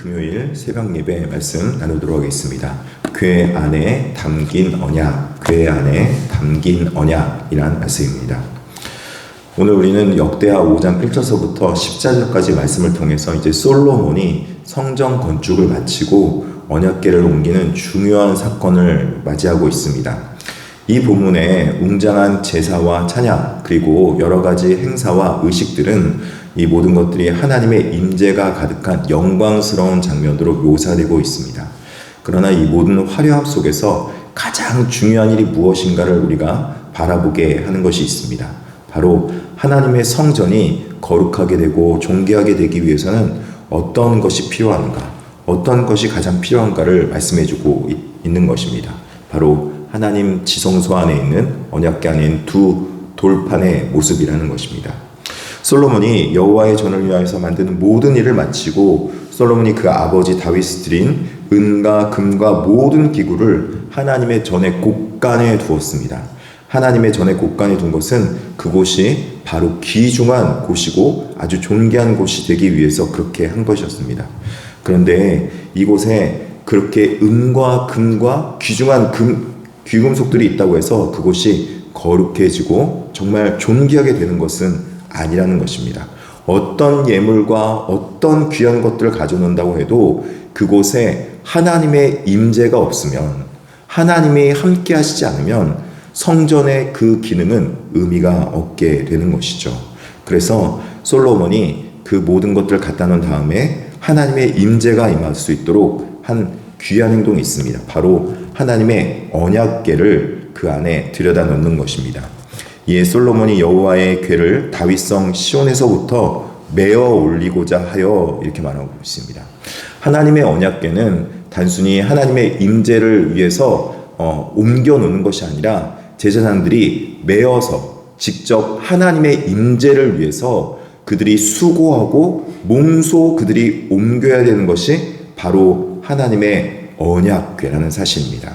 금요일 새벽 예배 말씀 나누도록 하겠습니다. 궤 안에 담긴 언약, 궤 안에 담긴 언약이란 말씀입니다. 오늘 우리는 역대하 5장 1절서부터 14절까지 말씀을 통해서 이제 솔로몬이 성전 건축을 마치고 언약궤를 옮기는 중요한 사건을 맞이하고 있습니다. 이 본문에 웅장한 제사와 찬양 그리고 여러 가지 행사와 의식들은 이 모든 것들이 하나님의 임재가 가득한 영광스러운 장면으로 묘사되고 있습니다. 그러나 이 모든 화려함 속에서 가장 중요한 일이 무엇인가를 우리가 바라보게 하는 것이 있습니다. 바로 하나님의 성전이 거룩하게 되고 존귀하게 되기 위해서는 어떤 것이 필요한가, 어떤 것이 가장 필요한가를 말씀해주고 있는 것입니다. 바로 하나님 지성소 안에 있는 언약궤 안에 있는 두 돌판의 모습이라는 것입니다. 솔로몬이 여호와의 전을 위하여서 만드는 모든 일을 마치고 솔로몬이 그 아버지 다윗이 드린 은과 금과 모든 기구를 하나님의 전의 곳간에 두었습니다. 하나님의 전의 곳간에 둔 것은 그곳이 바로 귀중한 곳이고 아주 존귀한 곳이 되기 위해서 그렇게 한 것이었습니다. 그런데 이곳에 그렇게 은과 금과 귀중한 귀금속들이 있다고 해서 그곳이 거룩해지고 정말 존귀하게 되는 것은 아니라는 것입니다. 어떤 예물과 어떤 귀한 것들을 가져놓는다고 해도 그곳에 하나님의 임재가 없으면, 하나님이 함께 하시지 않으면 성전의 그 기능은 의미가 없게 되는 것이죠. 그래서 솔로몬이 그 모든 것들을 갖다 놓은 다음에 하나님의 임재가 임할 수 있도록 한 귀한 행동이 있습니다. 바로 하나님의 언약궤를 그 안에 들여다 놓는 것입니다. 이에 솔로몬이 여호와의 궤를 다윗성 시온에서부터 메어 올리고자 하여 이렇게 말하고 있습니다. 하나님의 언약궤는 단순히 하나님의 임재를 위해서 옮겨 놓는 것이 아니라 제사장들이 메어서 직접 하나님의 임재를 위해서 그들이 수고하고 몸소 그들이 옮겨야 되는 것이 바로 하나님의 언약궤라는 사실입니다.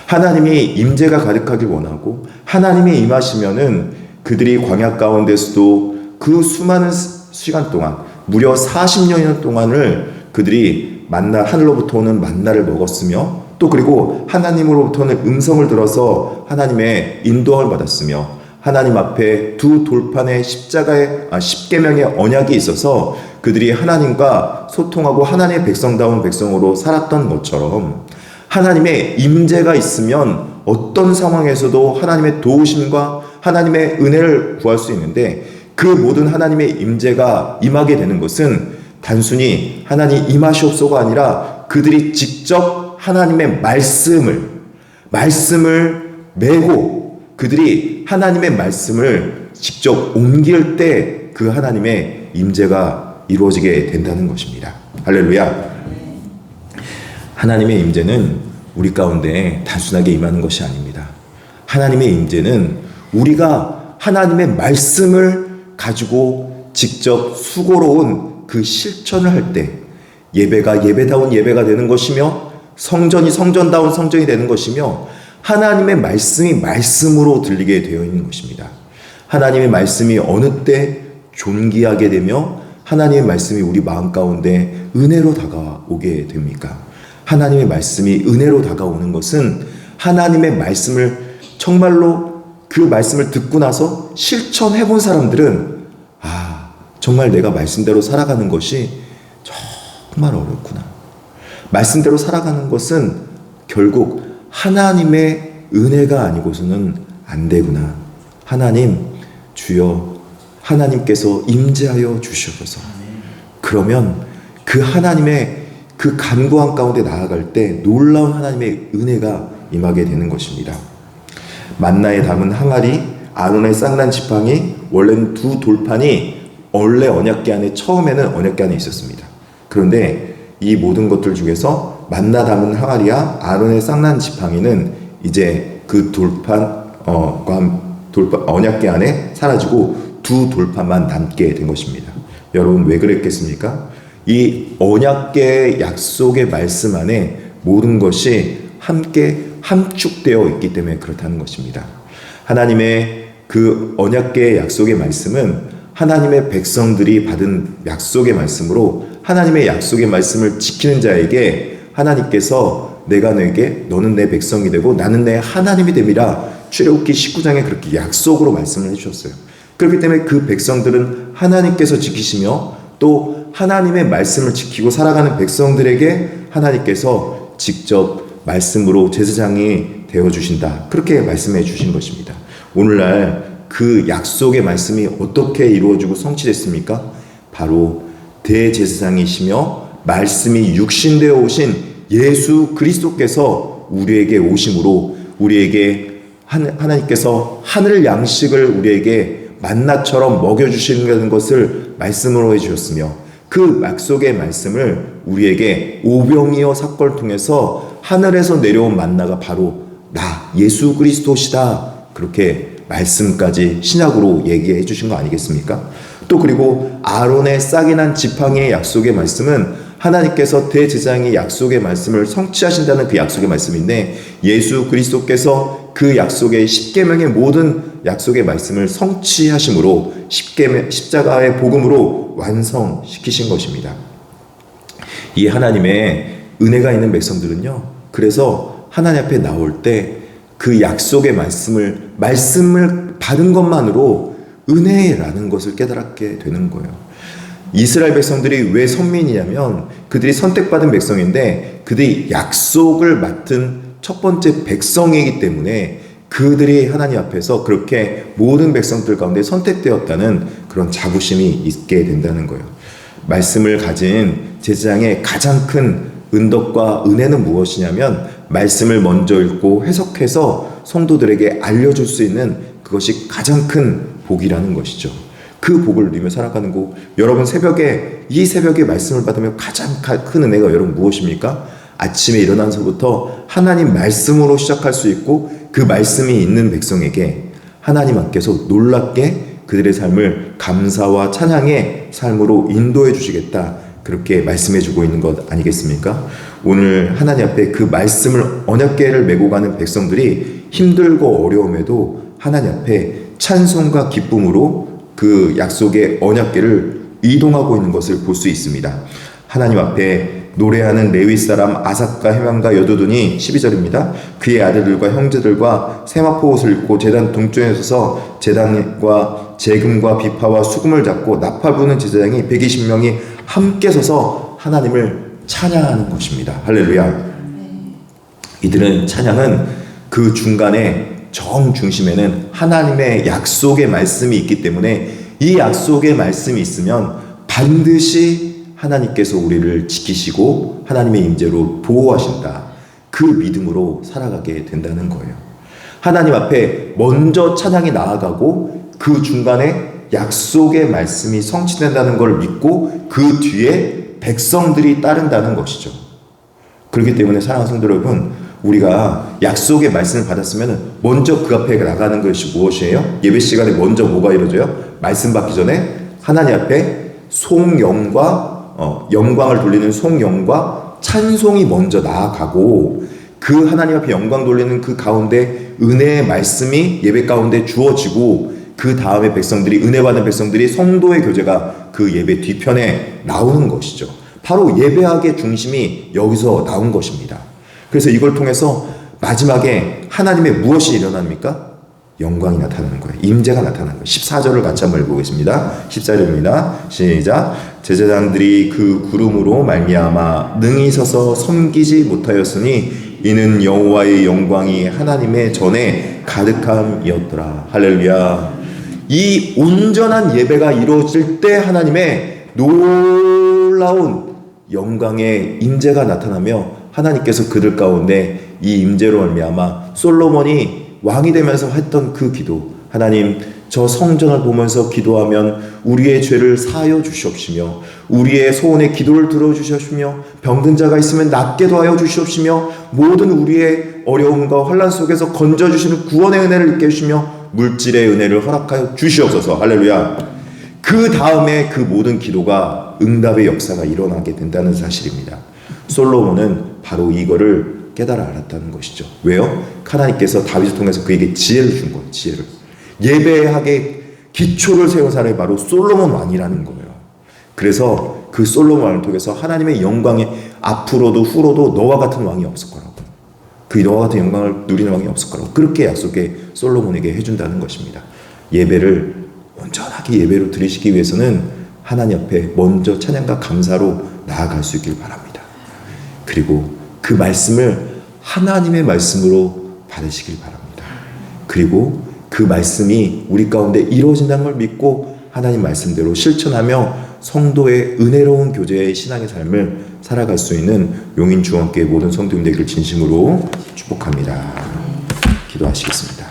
하나님이 임재가 가득하길 원하고 하나님이 임하시면은 그들이 광야 가운데서도 그 수많은 시간 동안 무려 40년 동안을 그들이 하늘로부터 오는 만나를 먹었으며 또 그리고 하나님으로부터는 음성을 들어서 하나님의 인도함을 받았으며 하나님 앞에 두 돌판의 십계명의 언약이 있어서 그들이 하나님과 소통하고 하나님의 백성다운 백성으로 살았던 것처럼 하나님의 임재가 있으면 어떤 상황에서도 하나님의 도우심과 하나님의 은혜를 구할 수 있는데 그 모든 하나님의 임재가 임하게 되는 것은 단순히 하나님 임하시옵소가 아니라 그들이 직접 하나님의 말씀을 메고 그들이 하나님의 말씀을 직접 옮길 때 그 하나님의 임재가 이루어지게 된다는 것입니다. 할렐루야. 하나님의 임재는 우리 가운데 단순하게 임하는 것이 아닙니다. 하나님의 임재는 우리가 하나님의 말씀을 가지고 직접 수고로운 그 실천을 할 때 예배가 예배다운 예배가 되는 것이며 성전이 성전다운 성전이 되는 것이며 하나님의 말씀이 말씀으로 들리게 되어 있는 것입니다. 하나님의 말씀이 어느 때 존귀하게 되며 하나님의 말씀이 우리 마음 가운데 은혜로 다가오게 됩니까? 하나님의 말씀이 은혜로 다가오는 것은 하나님의 말씀을 정말로 그 말씀을 듣고 나서 실천해 본 사람들은 정말 내가 말씀대로 살아가는 것이 정말 어렵구나. 말씀대로 살아가는 것은 결국 하나님의 은혜가 아니고서는 안 되구나. 하나님, 주여, 하나님께서 임재하여 주시옵소서. 그러면 그 하나님의 그 간구한 가운데 나아갈 때 놀라운 하나님의 은혜가 임하게 되는 것입니다. 만나에 담은 항아리, 아론의 쌍난 지팡이, 원래는 두 돌판이 원래 언약궤 안에 처음에는 언약궤 안에 있었습니다. 그런데 이 모든 것들 중에서 만나 담은 항아리와 아론의 쌍난 지팡이는 이제 그 언약궤 안에 사라지고 두 돌판만 남게 된 것입니다. 여러분, 왜 그랬겠습니까? 이 언약궤의 약속의 말씀 안에 모든 것이 함께 함축되어 있기 때문에 그렇다는 것입니다. 하나님의 그 언약궤의 약속의 말씀은 하나님의 백성들이 받은 약속의 말씀으로 하나님의 약속의 말씀을 지키는 자에게 하나님께서 내가 너에게 너는 내 백성이 되고 나는 내 하나님이 됨이라 출애굽기 19장에 그렇게 약속으로 말씀을 해주셨어요. 그렇기 때문에 그 백성들은 하나님께서 지키시며 또 하나님의 말씀을 지키고 살아가는 백성들에게 하나님께서 직접 말씀으로 제사장이 되어주신다. 그렇게 말씀해 주신 것입니다. 오늘날 그 약속의 말씀이 어떻게 이루어지고 성취됐습니까? 바로 대제사장이시며 말씀이 육신되어 오신 예수 그리스도께서 우리에게 오심으로 우리에게 하나님께서 하늘 양식을 우리에게 만나처럼 먹여주시는 것을 말씀으로 해주셨으며 그 약속의 말씀을 우리에게 오병이어 사건을 통해서 하늘에서 내려온 만나가 바로 나 예수 그리스도시다. 그렇게 말씀까지 신약으로 얘기해 주신 거 아니겠습니까? 또 그리고 아론의 싹이 난 지팡이의 약속의 말씀은 하나님께서 대제사장의 약속의 말씀을 성취하신다는 그 약속의 말씀인데 예수 그리스도께서 그 약속의 십계명의 모든 약속의 말씀을 성취하심으로 십자가의 복음으로 완성시키신 것입니다. 이 하나님의 은혜가 있는 백성들은요, 그래서 하나님 앞에 나올 때 그 약속의 말씀을 받은 것만으로 은혜라는 것을 깨달게 되는 거예요. 이스라엘 백성들이 왜 선민이냐면 그들이 선택받은 백성인데 그들이 약속을 맡은 첫 번째 백성이기 때문에 그들이 하나님 앞에서 그렇게 모든 백성들 가운데 선택되었다는 그런 자부심이 있게 된다는 거예요. 말씀을 가진 제사장의 가장 큰 은덕과 은혜는 무엇이냐면 말씀을 먼저 읽고 해석해서 성도들에게 알려줄 수 있는 그것이 가장 큰 복이라는 것이죠. 그 복을 누리며 살아가는 거. 여러분 이 새벽에 말씀을 받으면 가장 큰 은혜가 여러분 무엇입니까? 아침에 일어나서부터 하나님 말씀으로 시작할 수 있고 그 말씀이 있는 백성에게 하나님 앞에서 놀랍게 그들의 삶을 감사와 찬양의 삶으로 인도해 주시겠다. 그렇게 말씀해 주고 있는 것 아니겠습니까? 오늘 하나님 앞에 그 말씀을 언약궤를 메고 가는 백성들이 힘들고 어려움에도 하나님 앞에 찬송과 기쁨으로 그 약속의 언약궤를 이동하고 있는 것을 볼 수 있습니다. 하나님 앞에 노래하는 레위 사람 아삭과 헤만과 여두둔이 12절입니다. 그의 아들들과 형제들과 세마포 옷을 입고 제단 동쪽에 서서 제단과 재금과 비파와 수금을 잡고 나팔 부는 제사장이 120명이 함께 서서 하나님을 찬양하는 것입니다. 할렐루야. 이들은 찬양은 그 중간에 정중심에는 하나님의 약속의 말씀이 있기 때문에 이 약속의 말씀이 있으면 반드시 하나님께서 우리를 지키시고 하나님의 임재로 보호하신다. 그 믿음으로 살아가게 된다는 거예요. 하나님 앞에 먼저 찬양이 나아가고 그 중간에 약속의 말씀이 성취된다는 걸 믿고 그 뒤에 백성들이 따른다는 것이죠. 그렇기 때문에 사랑하는 성도 여러분, 우리가 약속의 말씀을 받았으면 먼저 그 앞에 나가는 것이 무엇이에요? 예배 시간에 먼저 뭐가 이루어져요? 말씀 받기 전에 하나님 앞에 영광을 돌리는 송영과 찬송이 먼저 나아가고 그 하나님 앞에 영광 돌리는 그 가운데 은혜의 말씀이 예배 가운데 주어지고 그 다음에 은혜 받은 백성들이 성도의 교제가 그 예배 뒤편에 나오는 것이죠. 바로 예배학의 중심이 여기서 나온 것입니다. 그래서 이걸 통해서 마지막에 하나님의 무엇이 일어납니까? 영광이 나타나는 거예요. 임재가 나타나는 거예요. 14절을 같이 한번 읽어보겠습니다. 14절입니다. 시작. 제사장들이 그 구름으로 말미암아 능히 서서 섬기지 못하였으니 이는 여호와의 영광이 하나님의 전에 가득함이었더라. 할렐루야. 이 온전한 예배가 이루어질 때 하나님의 놀라운 영광의 임재가 나타나며 하나님께서 그들 가운데 이 임재로 말미암아 솔로몬이 왕이 되면서 했던 그 기도, 하나님 저 성전을 보면서 기도하면 우리의 죄를 사하여 주시옵시며 우리의 소원의 기도를 들어주시옵시며 병든 자가 있으면 낫게도 하여 주시옵시며 모든 우리의 어려움과 환난 속에서 건져주시는 구원의 은혜를 입게 해주시며 물질의 은혜를 허락하여 주시옵소서. 할렐루야. 그 다음에 그 모든 기도가 응답의 역사가 일어나게 된다는 사실입니다. 솔로몬은 바로 이거를 깨달아 알았다는 것이죠. 왜요? 하나님께서 다윗을 통해서 그에게 지혜를 준 거예요. 지혜를. 예배하게 기초를 세운 사람이 바로 솔로몬 왕이라는 거예요. 그래서 그 솔로몬 왕을 통해서 하나님의 영광에 앞으로도 후로도 너와 같은 왕이 없을 거라고. 그 너와 같은 영광을 누리는 왕이 없을 거라고. 그렇게 약속해 솔로몬에게 해준다는 것입니다. 예배를 온전하게 예배로 드리시기 위해서는 하나님 앞에 먼저 찬양과 감사로 나아갈 수 있길 바랍니다. 그리고 그 말씀을 하나님의 말씀으로 받으시길 바랍니다. 그리고 그 말씀이 우리 가운데 이루어진다는 걸 믿고 하나님 말씀대로 실천하며 성도의 은혜로운 교제의 신앙의 삶을 살아갈 수 있는 용인 중앙교회 모든 성도님 되기를 진심으로 축복합니다. 기도하시겠습니다.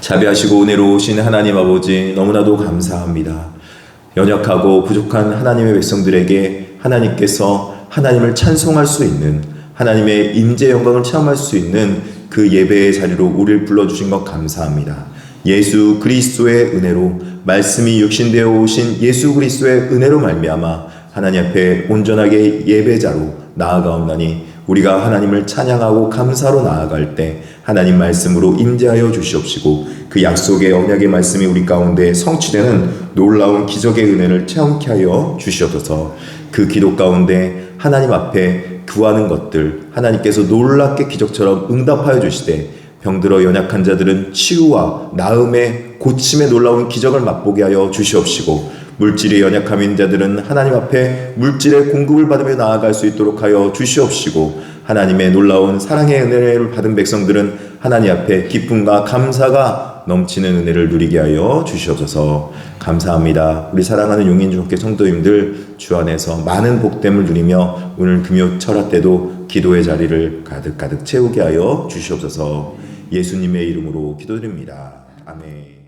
자비하시고 은혜로우신 하나님 아버지, 너무나도 감사합니다. 연약하고 부족한 하나님의 백성들에게 하나님께서 하나님을 찬송할 수 있는, 하나님의 임재 영광을 체험할 수 있는 그 예배의 자리로 우리를 불러주신 것 감사합니다. 예수 그리스도의 은혜로, 말씀이 육신되어 오신 예수 그리스도의 은혜로 말미암아 하나님 앞에 온전하게 예배자로 나아가옵나니 우리가 하나님을 찬양하고 감사로 나아갈 때 하나님 말씀으로 임재하여 주시옵시고 그 약속의 언약의 말씀이 우리 가운데 성취되는 놀라운 기적의 은혜를 체험케 하여 주시옵소서. 그 기도 가운데 하나님 앞에 구하는 것들 하나님께서 놀랍게 기적처럼 응답하여 주시되 병들어 연약한 자들은 치유와 나음의 고침의 놀라운 기적을 맛보게 하여 주시옵시고 물질이 연약함인 자들은 하나님 앞에 물질의 공급을 받으며 나아갈 수 있도록 하여 주시옵시고 하나님의 놀라운 사랑의 은혜를 받은 백성들은 하나님 앞에 기쁨과 감사가 넘치는 은혜를 누리게 하여 주시옵소서. 감사합니다. 우리 사랑하는 용인중학교 성도님들 주 안에서 많은 복됨을 누리며 오늘 금요 철학 때도 기도의 자리를 가득 채우게 하여 주시옵소서. 예수님의 이름으로 기도드립니다. 아멘.